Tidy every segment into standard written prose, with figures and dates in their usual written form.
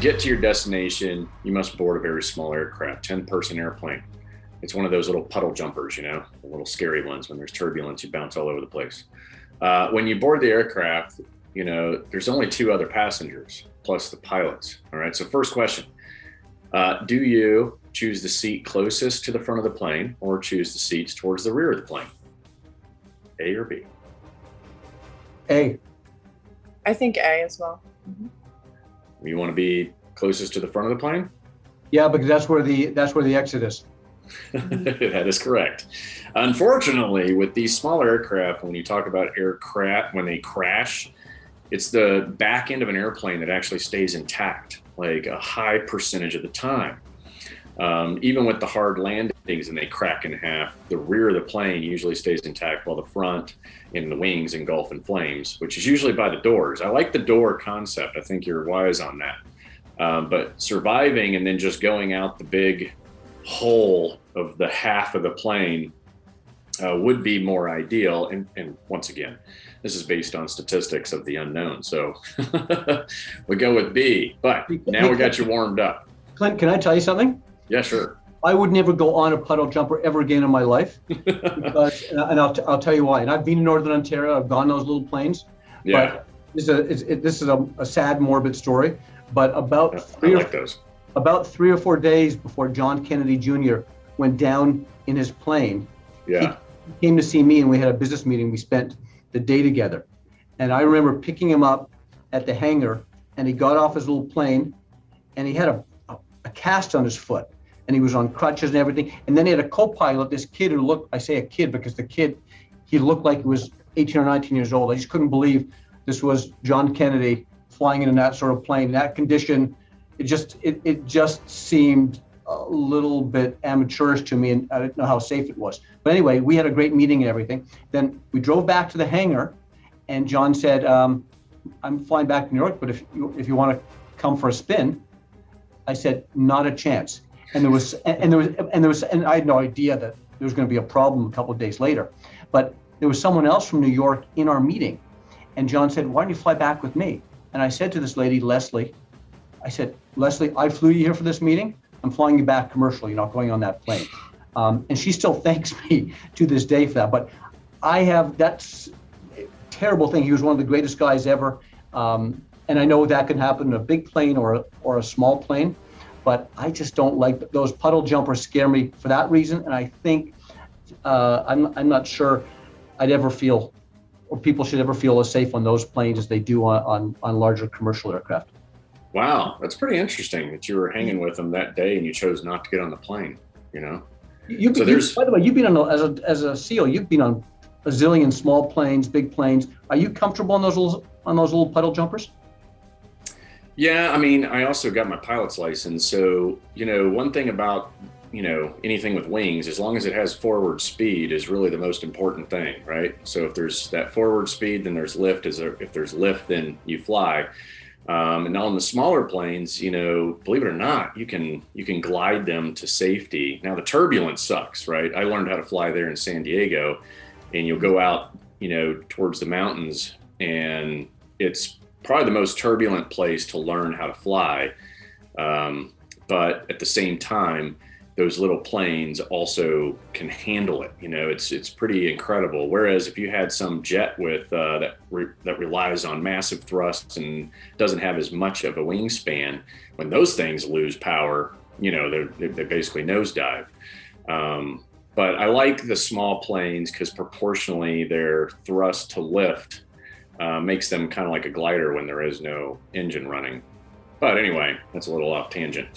get to your destination, you must board a very small aircraft, 10-person airplane. It's one of those little puddle jumpers, the little scary ones. When there's turbulence, you bounce all over the place. When you board the aircraft, there's only 2 other passengers plus the pilots. All right. So first question, do you choose the seat closest to the front of the plane or choose the seats towards the rear of the plane? A or B? A. I think A as well. Mm-hmm. You want to be closest to the front of the plane? Yeah, because that's where the exit is. That is correct. Unfortunately, with these smaller aircraft, when you talk about aircraft, when they crash, it's the back end of an airplane that actually stays intact, like a high percentage of the time. Even with the hard landings and they crack in half, the rear of the plane usually stays intact while the front and the wings engulf in flames, which is usually by the doors. I like the door concept. I think you're wise on that. But surviving and then just going out the big hole of the half of the plane would be more ideal. And once again, this is based on statistics of the unknown. So we go with B, but now we got you warmed up. Clint, can I tell you something? Yeah, sure. I would never go on a puddle jumper ever again in my life. Because, and I'll tell you why. And I've been in Northern Ontario. I've gone those little planes. Yeah. But this is a sad, morbid story. But about about 3 or 4 days before John Kennedy Jr. went down in his plane, he came to see me and we had a business meeting. We spent the day together. And I remember picking him up at the hangar and he got off his little plane and he had a cast on his foot and he was on crutches and everything. And then he had a co-pilot, this kid who looked, I say a kid because he looked like he was 18 or 19 years old. I just couldn't believe this was John Kennedy flying in that sort of plane, that condition. It just seemed a little bit amateurish to me, and I didn't know how safe it was. But anyway, we had a great meeting and everything. Then we drove back to the hangar, and John said, "I'm flying back to New York, but if you want to come for a spin," I said, "Not a chance." And I had no idea that there was going to be a problem a couple of days later. But there was someone else from New York in our meeting, and John said, "Why don't you fly back with me?" And I said to this lady, Leslie, "Leslie, I flew you here for this meeting. I'm flying you back commercially. You're not going on that plane." And she still thanks me to this day for that. But that's a terrible thing. He was one of the greatest guys ever. And I know that can happen in a big plane or a small plane. But I just don't like those puddle jumpers. Scare me for that reason. And I think I'm not sure I'd ever feel, or people should ever feel as safe on those planes as they do on larger commercial aircraft. Wow, that's pretty interesting that you were hanging with them that day and you chose not to get on the plane. By the way, you've been on as a SEAL. You've been on a zillion small planes, big planes. Are you comfortable on those little puddle jumpers? Yeah, I mean, I also got my pilot's license. So, one thing about, anything with wings, as long as it has forward speed is really the most important thing, right? So if there's that forward speed, then there's lift. If there's lift, then you fly. And on the smaller planes, believe it or not, you can glide them to safety. Now the turbulence sucks, right? I learned how to fly there in San Diego, and you'll go out, towards the mountains, and it's probably the most turbulent place to learn how to fly. But at the same time, those little planes also can handle it. It's pretty incredible. Whereas if you had some jet with that relies on massive thrusts and doesn't have as much of a wingspan, when those things lose power, they basically nosedive. But I like the small planes because proportionally their thrust to lift makes them kind of like a glider when there is no engine running. But anyway, that's a little off tangent.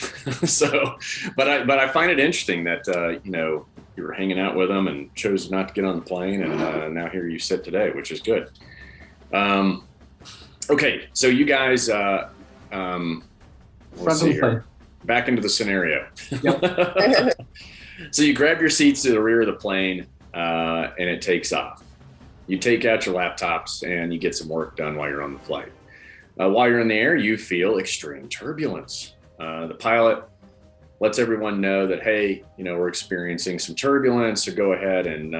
But I find it interesting that you were hanging out with them and chose not to get on the plane, and now here you sit today, which is good. Okay, so you guys, let's see here. Back into the scenario. Yep. So you grab your seats to the rear of the plane, and it takes off. You take out your laptops and you get some work done while you're on the flight. While you're in the air, you feel extreme turbulence. The pilot lets everyone know that, hey, we're experiencing some turbulence, so go ahead and,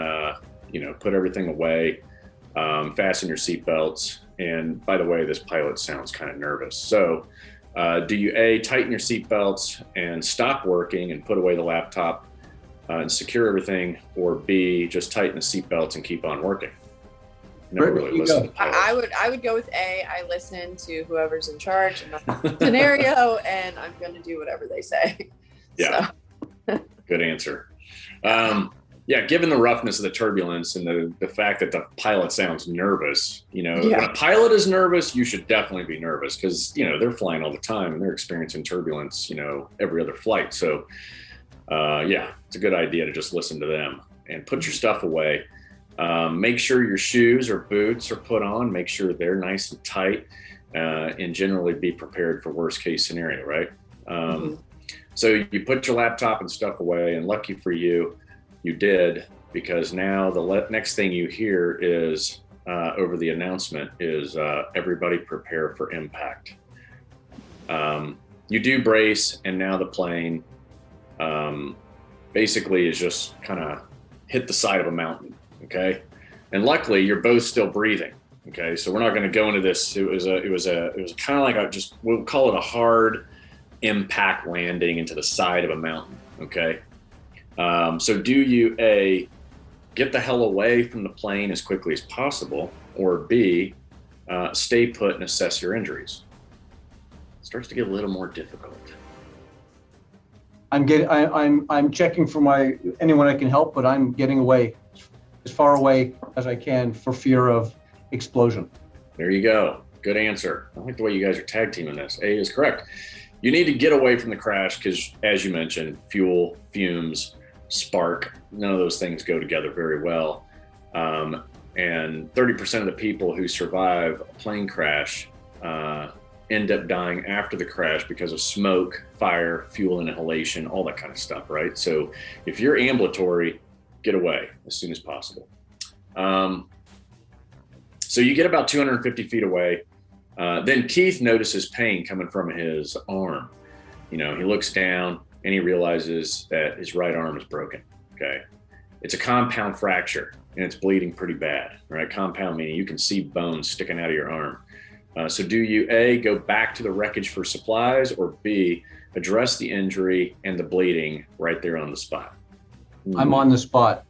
put everything away, fasten your seatbelts. And by the way, this pilot sounds kind of nervous. So Do you A, tighten your seatbelts and stop working and put away the laptop and secure everything, or B, just tighten the seatbelts and keep on working? Never really listen. I would go with A. I listen to whoever's in charge in the scenario, and I'm going to do whatever they say. Yeah, so. Good answer. Yeah, given the roughness of the turbulence and the fact that the pilot sounds nervous, when a pilot is nervous, you should definitely be nervous because, they're flying all the time and they're experiencing turbulence, every other flight. So, it's a good idea to just listen to them and put your stuff away. Make sure your shoes or boots are put on, make sure they're nice and tight, and generally be prepared for worst case scenario, right? So you put your laptop and stuff away, and lucky for you, you did, because now the next thing you hear is over the announcement is everybody prepare for impact. You do brace, and now the plane basically is just kind of hit the side of a mountain. Okay, and luckily you're both still breathing. Okay, so we're not going to go into this. It was kind of like we'll call it a hard impact landing into the side of a mountain. Okay. So do you A, get the hell away from the plane as quickly as possible, or B, stay put and assess your injuries? It starts to get a little more difficult. I'm checking for anyone I can help, but I'm getting away as far away as I can for fear of explosion. There you go. Good answer. I like the way you guys are tag teaming this. A is correct. You need to get away from the crash because, as you mentioned, fuel, fumes, spark, none of those things go together very well. And 30% of the people who survive a plane crash end up dying after the crash because of smoke, fire, fuel inhalation, all that kind of stuff, right? So if you're ambulatory, get away as soon as possible. So you get about 250 feet away. Then Keith notices pain coming from his arm. He looks down and he realizes that his right arm is broken. Okay. It's a compound fracture and it's bleeding pretty bad, right? Compound meaning you can see bones sticking out of your arm. So do you A, go back to the wreckage for supplies, or B, address the injury and the bleeding right there on the spot? I'm on the spot.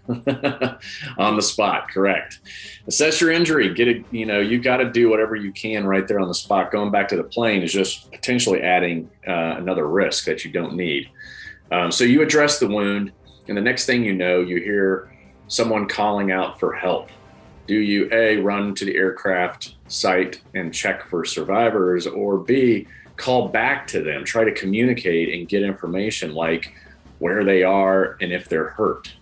On the spot, correct. Assess your injury. Get it. You got to do whatever you can right there on the spot. Going back to the plane is just potentially adding another risk that you don't need. So you address the wound, and the next thing you know, you hear someone calling out for help. Do you A, run to the aircraft site and check for survivors, or B, call back to them, try to communicate and get information like where they are and if they're hurt?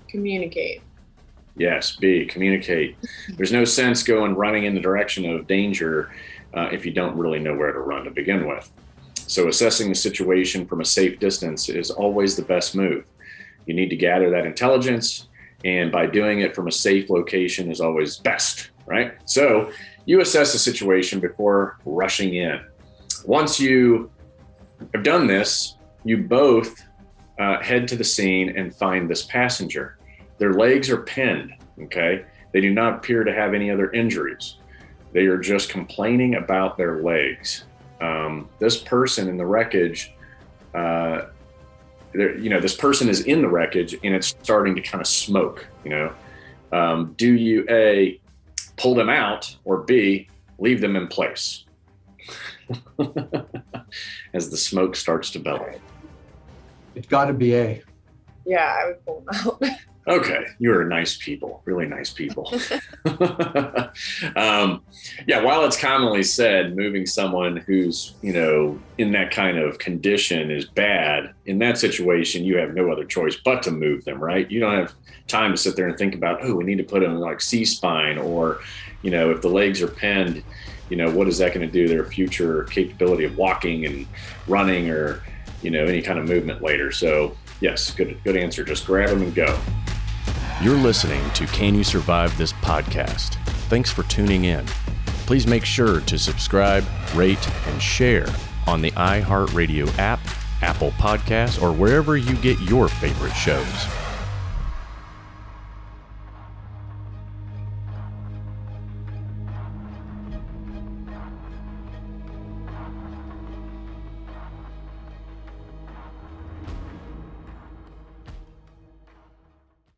Communicate. Yes, B, communicate. There's no sense running in the direction of danger if you don't really know where to run to begin with. So assessing the situation from a safe distance is always the best move. You need to gather that intelligence, and by doing it from a safe location is always best, right? So you assess the situation before rushing in. Once you have done this, you both head to the scene and find this passenger. Their legs are pinned, okay? They do not appear to have any other injuries. They are just complaining about their legs. This person in the wreckage, this person is in the wreckage and it's starting to kind of smoke, Do you A, pull them out, or B, leave them in place as the smoke starts to bellow? It's got to be A. Yeah, I would pull them out. Okay, you're nice people, really nice people. While it's commonly said moving someone who's, in that kind of condition is bad, in that situation, you have no other choice but to move them, right? You don't have time to sit there and think about, we need to put them like C-spine, or, if the legs are pinned, what is that going to do to their future capability of walking and running or, any kind of movement later. So yes, good answer. Just grab them and go. You're listening to Can You Survive This Podcast? Thanks for tuning in. Please make sure to subscribe, rate, and share on the iHeartRadio app, Apple Podcasts, or wherever you get your favorite shows.